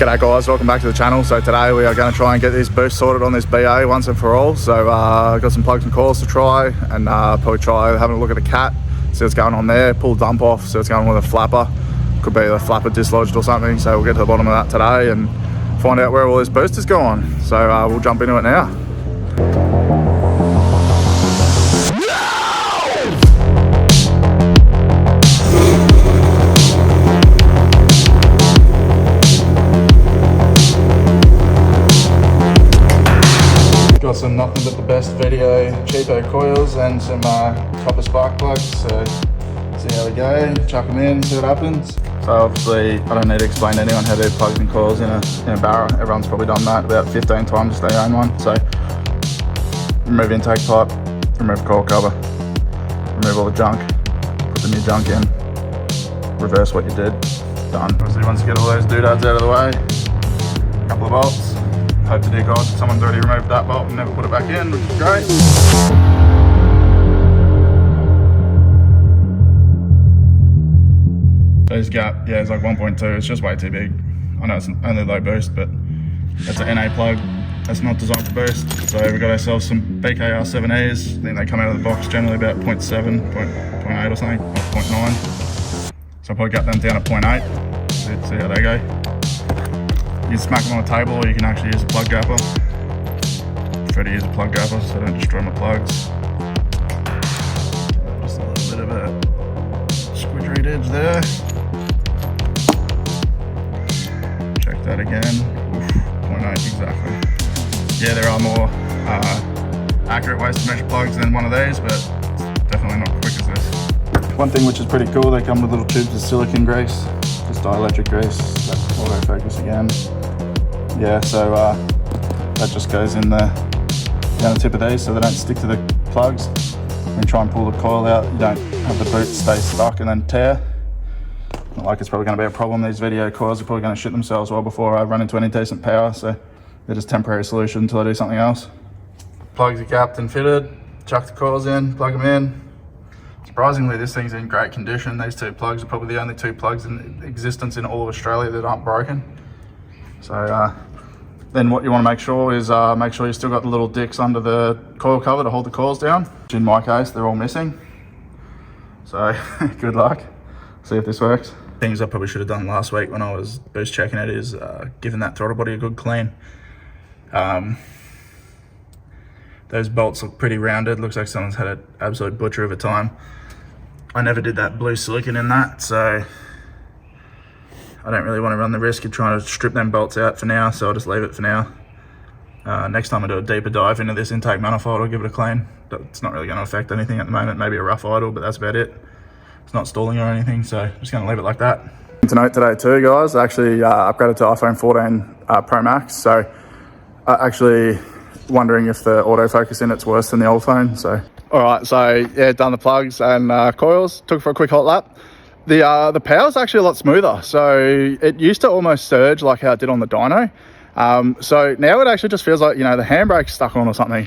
G'day guys, welcome back to the channel. So today we are going to try and get this boost sorted on this BA once and for all. So I've got some plugs and coils to try, and probably try having a look at a cat, see what's going on there, pull dump off, see what's going on with a flapper. Could be the flapper dislodged or something, so we'll get to the bottom of that today and find out where all this boost is going. So we'll jump into it now. Got some nothing but the best video cheapo coils and some copper spark plugs, so see how they go, chuck them in, see what happens. So obviously I don't need to explain to anyone how to do plugs and coils in a Barra. Everyone's probably done that about 15 times if they own one. So remove intake pipe, remove coil cover, remove all the junk, put the new junk in, reverse what you did, done. Obviously once you get all those doodads out of the way, a couple of bolts. Hope to dear God someone's already removed that bolt and never put it back in, which is great. So this gap, yeah, it's like 1.2, it's just way too big. I know it's only low boost, but it's an NA plug. That's not designed for boost. So we got ourselves some BKR 7Es. I think they come out of the box generally about 0.7, 0.8 or something, or 0.9. So I'll probably get them down at 0.8, see how they go. You can smack them on the table, or you can actually use a plug gapper. I prefer to use a plug gapper so I don't destroy my plugs. Just a little bit of a squidgery edge there. Check that again. Oof, 0.8 exactly. Yeah, there are more accurate ways to measure plugs than one of these, but it's definitely not quick as this. One thing which is pretty cool, they come with little tubes of silicone grease, just dielectric grease. That's autofocus again. Yeah, so that just goes in down the tip of these so they don't stick to the plugs. When you try and pull the coil out, you don't have the boot stay stuck and then tear. Not like it's probably going to be a problem. These video coils are probably going to shit themselves well before I run into any decent power, so they're just temporary solution until I do something else. Plugs are capped and fitted, chuck the coils in, plug them in. Surprisingly, this thing's in great condition. These two plugs are probably the only two plugs in existence in all of Australia that aren't broken. So then what you want to make sure is make sure you still got the little dicks under the coil cover to hold the coils down. In my case, they're all missing. So good luck. See if this works. Things I probably should have done last week when I was boost checking it is giving that throttle body a good clean. Those bolts look pretty rounded. Looks like someone's had an absolute butcher of a time. I never did that blue silicone in that, so I don't really want to run the risk of trying to strip them bolts out for now, so I'll just leave it for now. Next time I do a deeper dive into this intake manifold, I'll give it a clean. It's not really going to affect anything at the moment, maybe a rough idle, but that's about it. It's not stalling or anything, so I'm just going to leave it like that. To note today too, guys, I actually upgraded to iPhone 14 Pro Max, so actually wondering if the autofocus in it's worse than the old phone. So all right, so yeah, done the plugs and coils, took for a quick hot lap. The power's actually a lot smoother, so it used to almost surge like how it did on the dyno. So now it actually just feels like, you know, the handbrake's stuck on or something.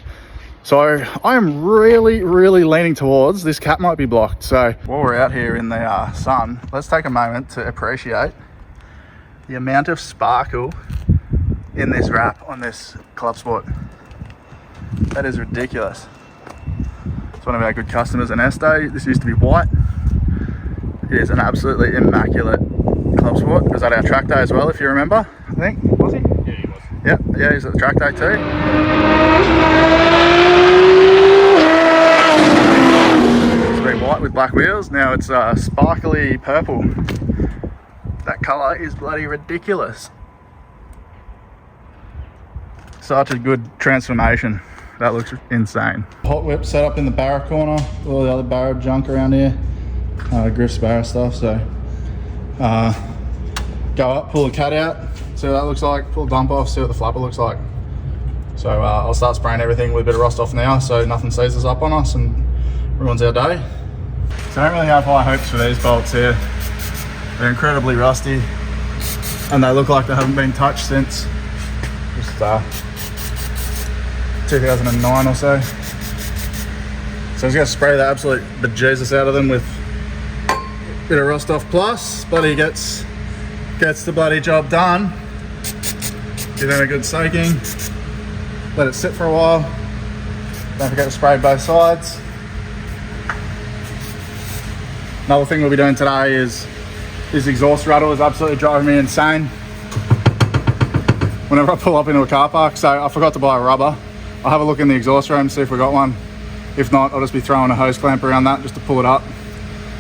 So I am really leaning towards this cap might be blocked. So while we're out here in the sun, let's take a moment to appreciate the amount of sparkle in this wrap on this Club Sport. That is ridiculous. It's one of our good customers in Este. This used to be white. It is an absolutely immaculate Club Sport. It was at our track day as well, if you remember, I think. Was he? Yeah, he was. Yep, yeah, he's at the track day too. It's been white with black wheels. Now it's sparkly purple. That colour is bloody ridiculous. Such a good transformation. That looks insane. Hot whip set up in the Barra corner. All the other Barra junk around here. Griff's Barra stuff. So go up, pull the cat out, see what that looks like, pull the dump off, see what the flapper looks like. So I'll start spraying everything with a bit of rust off now so nothing seizes up on us and ruins our day. So I don't really have high hopes for these bolts here. They're incredibly rusty and they look like they haven't been touched since just 2009 or so. So I was going to spray the absolute bejesus out of them with a bit of Rust Off Plus. Bloody gets the bloody job done. Give that a good soaking. Let it sit for a while. Don't forget to spray both sides. Another thing we'll be doing today is this exhaust rattle is absolutely driving me insane whenever I pull up into a car park. So I forgot to buy a rubber. I'll have a look in the exhaust room, see if we got one. If not, I'll just be throwing a hose clamp around that just to pull it up.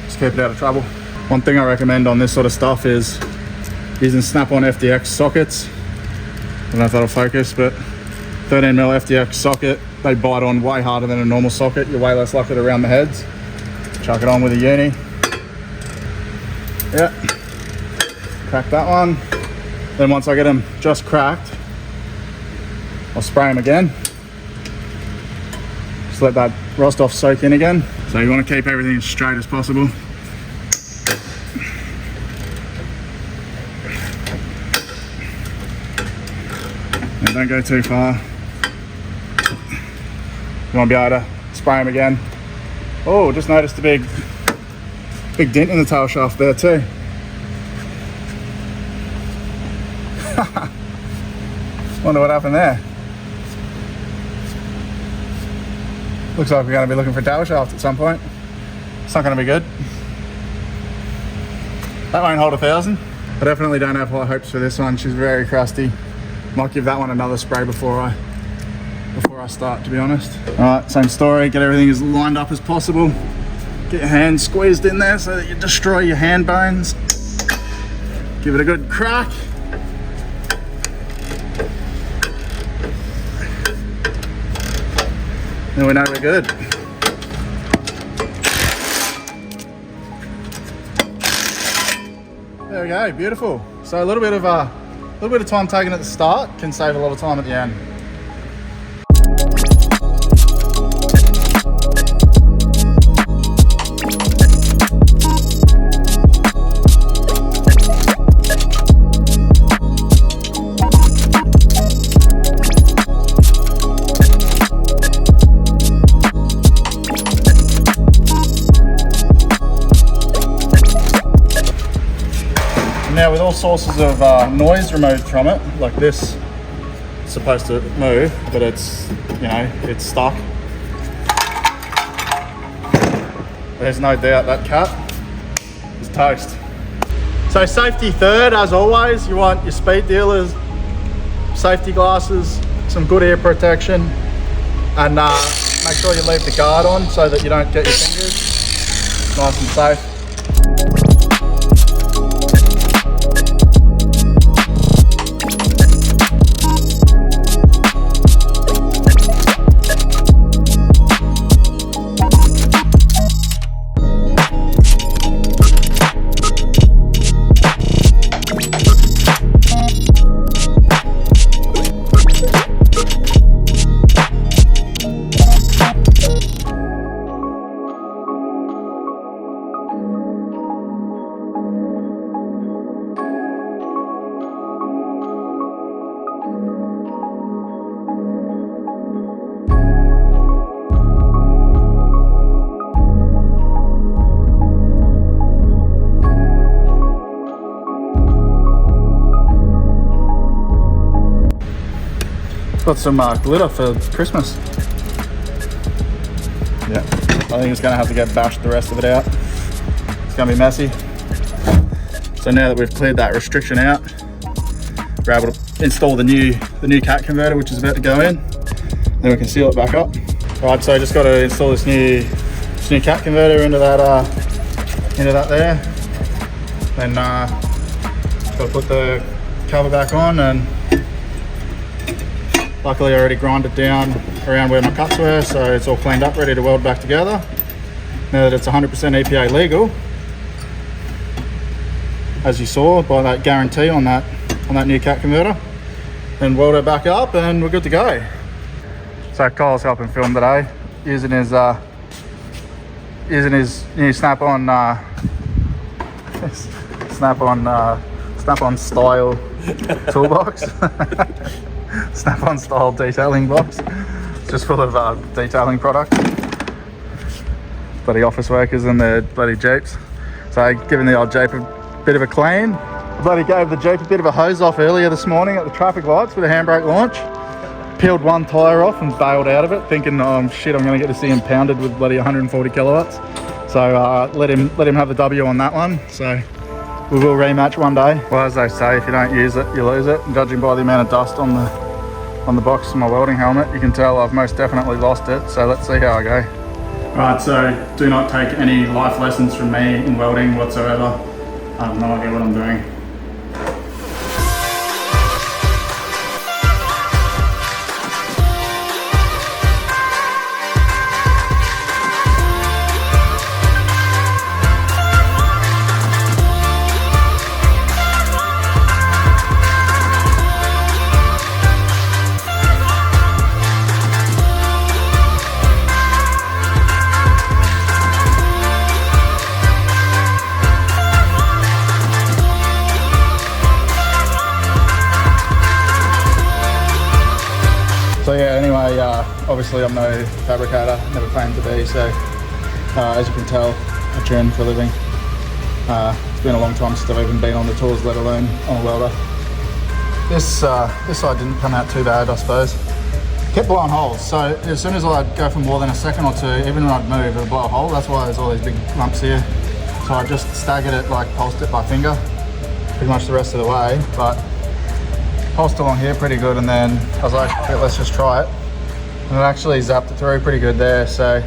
Just keep it out of trouble. One thing I recommend on this sort of stuff is using snap-on FDX sockets. I don't know if that'll focus, but 13mm FDX socket, they bite on way harder than a normal socket. You're way less likely to round the heads. Chuck it on with a uni. Yeah, crack that one. Then once I get them just cracked, I'll spray them again. Just let that rust off soak in again. So you want to keep everything as straight as possible. And don't go too far. You want to be able to spray them again. Oh, just noticed a big dent in the tail shaft there too. Wonder what happened there. Looks like we're going to be looking for a tail shaft at some point. It's not going to be good. That won't hold 1,000. I definitely don't have high hopes for this one. She's very crusty. Might give that one another spray before I start, to be honest. All right, same story. Get everything as lined up as possible. Get your hand squeezed in there so that you destroy your hand bones. Give it a good crack. Then we know we're good. There we go, beautiful. So a little bit of time taken at the start can save a lot of time at the end. Now with all sources of noise removed from it, like this, it's supposed to move, but it's, you know, it's stuck. There's no doubt that cat is toast. So safety third, as always. You want your speed dealers, safety glasses, some good ear protection, and make sure you leave the guard on so that you don't get your fingers. Nice and safe. Got some glitter for Christmas. Yeah, I think it's gonna have to get bashed the rest of it out. It's gonna be messy. So now that we've cleared that restriction out, we're able to install the new cat converter, which is about to go in. Then we can seal it back up. All right, so I just got to install this new cat converter into that there. Then got to put the cover back on, and luckily I already ground it down around where my cuts were, so it's all cleaned up, ready to weld back together. Now that it's 100% EPA legal, as you saw by that guarantee on that new cat converter, then weld it back up and we're good to go. So Kyle's helping film today, using his new snap-on style toolbox. Snap-on style detailing box. It's just full of detailing products. Bloody office workers and their bloody Jeeps. So giving the old Jeep a bit of a clean. Bloody gave the Jeep a bit of a hose off earlier this morning at the traffic lights with a handbrake launch. Peeled one tyre off and bailed out of it, thinking, oh shit, I'm going to get to see him pounded with bloody 140 kilowatts. So let him have the W on that one. So we will rematch one day. Well, as they say, if you don't use it, you lose it. And judging by the amount of dust on the box of my welding helmet, you can tell I've most definitely lost it. So let's see how I go. Right, so do not take any life lessons from me in welding whatsoever. I have no idea what I'm doing. So yeah, anyway, obviously I'm no fabricator, never claimed to be, so as you can tell, I train for a living. It's been a long time since I've even been on the tools, let alone on a welder. This side didn't come out too bad, I suppose. Kept blowing holes, so as soon as I'd go for more than a second or two, even when I'd move, it'd blow a hole. That's why there's all these big lumps here. So I just staggered it, like pulsed it by finger, pretty much the rest of the way, but pulsed along here pretty good, and then I was like, okay, let's just try it. And it actually zapped it through pretty good there, so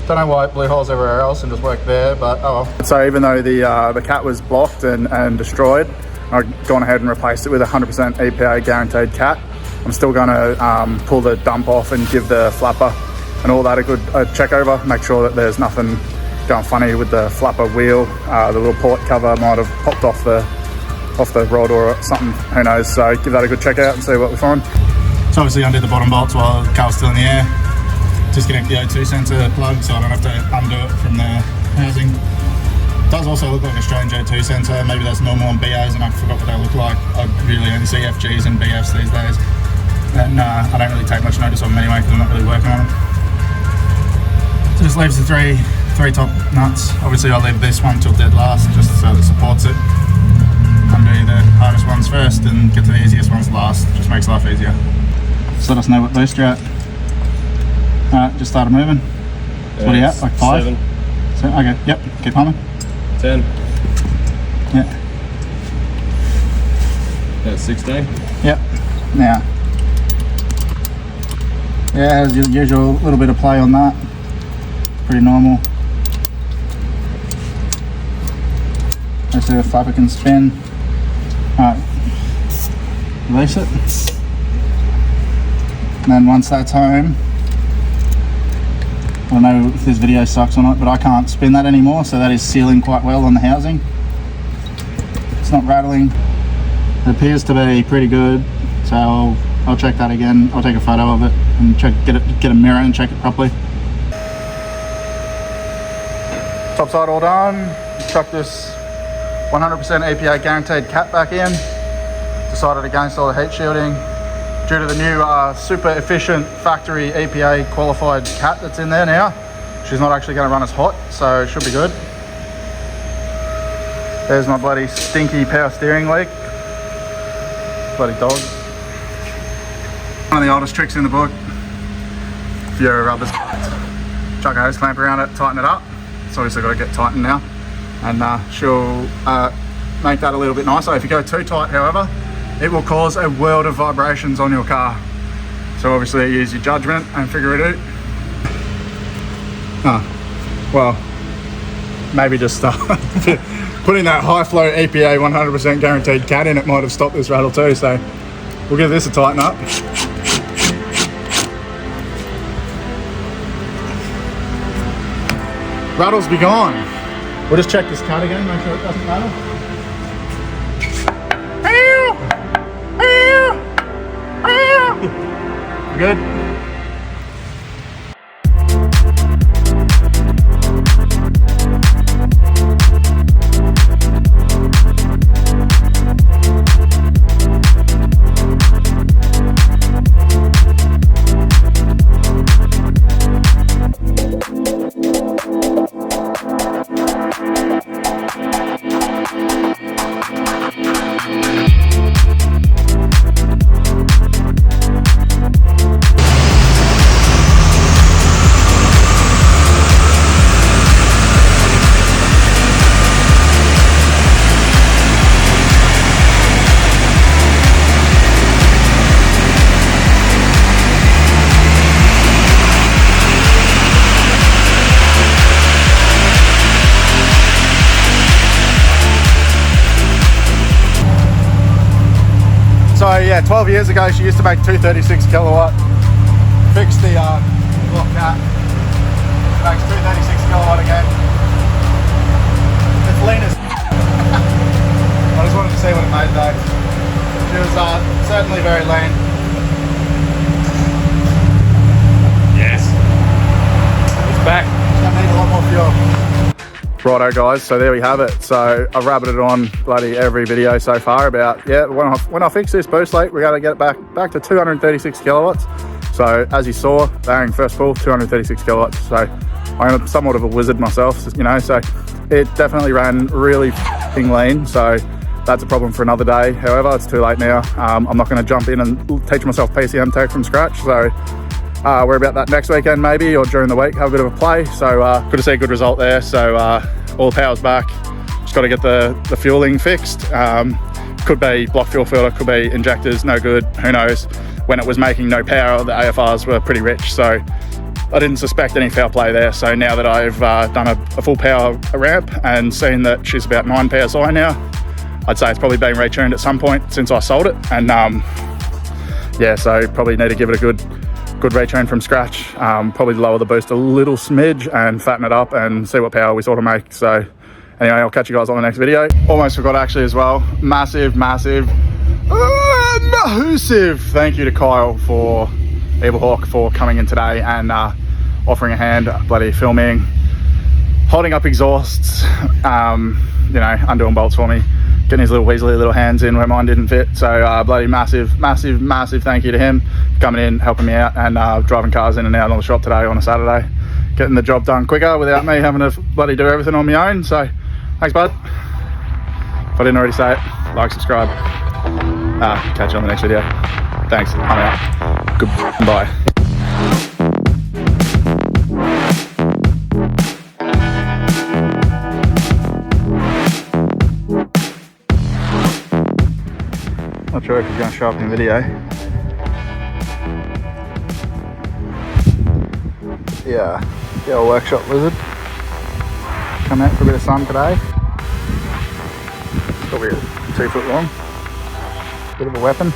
don't know why it blew holes everywhere else and just worked there, but oh well. So even though the cat was blocked and destroyed, I've gone ahead and replaced it with 100% EPA guaranteed cat. I'm still going to pull the dump off and give the flapper and all that a good check over, make sure that there's nothing going funny with the flapper wheel. The little port cover might have popped off the rod or something, who knows. So give that a good check out and see what we find. So obviously undid the bottom bolts while the car's still in the air. Disconnect the O2 sensor plug so I don't have to undo it from the housing. It does also look like a strange O2 sensor. Maybe that's normal on BAs and I forgot what they look like. I really only see FGs and BFs these days. And I don't really take much notice of them anyway because I'm not really working on them. So this leaves the three top nuts. Obviously I'll leave this one till dead last just so it supports it. Undo the hardest ones first and get to the easiest ones last. Just makes life easier. Just let us know what boost you're at. Alright, just started moving. So what are you at? Like 5? 7. So, okay, yep, keep humming. 10. Yeah. That's 16. Yep. Now. Yeah, as usual, a little bit of play on that. Pretty normal. Let's see if the flapper can spin. Alright, release it. And then once that's home, I don't know if this video sucks or not, but I can't spin that anymore, so that is sealing quite well on the housing. It's not rattling. It appears to be pretty good, so I'll check that again. I'll take a photo of it and get a mirror and check it properly. Top side all done. Chuck this 100% EPA guaranteed cat back in. Decided against all the heat shielding due to the new super efficient factory EPA qualified cat that's in there now. She's not actually going to run as hot, so it should be good. There's my bloody stinky power steering leak. Bloody dog. One of the oldest tricks in the book. If you're a rubber, chuck a hose clamp around it, tighten it up. It's obviously got to get tightened now. And she'll make that a little bit nicer. If you go too tight, however, it will cause a world of vibrations on your car. So obviously use your judgment and figure it out. Well, maybe just putting that high flow EPA 100% guaranteed cat in, it might have stopped this rattle too. So we'll give this a tighten up. Rattles be gone. We'll just check this cat again, make sure it doesn't rattle. Good. So yeah, 12 years ago she used to make 236 kilowatt. Fixed the block cap. Makes 236 kilowatt again. It's lean as I just wanted to see what it made though. She was certainly very lean. Yes. It's back. It's gonna need a lot more fuel. Righto guys, so there we have it. So I've rabbited on bloody every video so far about, yeah, when I fix this boost leak, we gotta get it back to 236 kilowatts. So as you saw, bang, first pull, 236 kilowatts. So I'm somewhat of a wizard myself, you know, so it definitely ran really f***ing lean. So that's a problem for another day. However, it's too late now. I'm not gonna jump in and teach myself PCM tech from scratch. So worry about that next weekend maybe, or during the week, have a bit of a play. So good to see a good result there. So all power's back. Just got to get the fueling fixed. Could be block fuel filter, could be injectors, no good, who knows. When it was making no power, the AFRs were pretty rich, so I didn't suspect any foul play there. So now that I've done a full power ramp and seen that she's about 9 PSI now, I'd say it's probably been retuned at some point since I sold it. And yeah, so probably need to give it a good retune from scratch. Probably lower the boost a little smidge and fatten it up and see what power we sort of make. So anyway, I'll catch you guys on the next video. Almost forgot actually as well, massive thank you to Kyle for Evil Hawk for coming in today and offering a hand, bloody filming, holding up exhausts, you know, undoing bolts for me, getting his little weaselly little hands in where mine didn't fit. So bloody massive thank you to him coming in, helping me out, and driving cars in and out on the shop today on a Saturday, getting the job done quicker without me having to bloody do everything on my own. So thanks, bud. If I didn't already say it, like, subscribe. Catch you on the next video. Thanks, I'm out. Goodbye. Not sure if he's going to show up in the video. Yeah, the old workshop lizard. Come out for a bit of sun today. Probably 2 foot long. Bit of a weapon.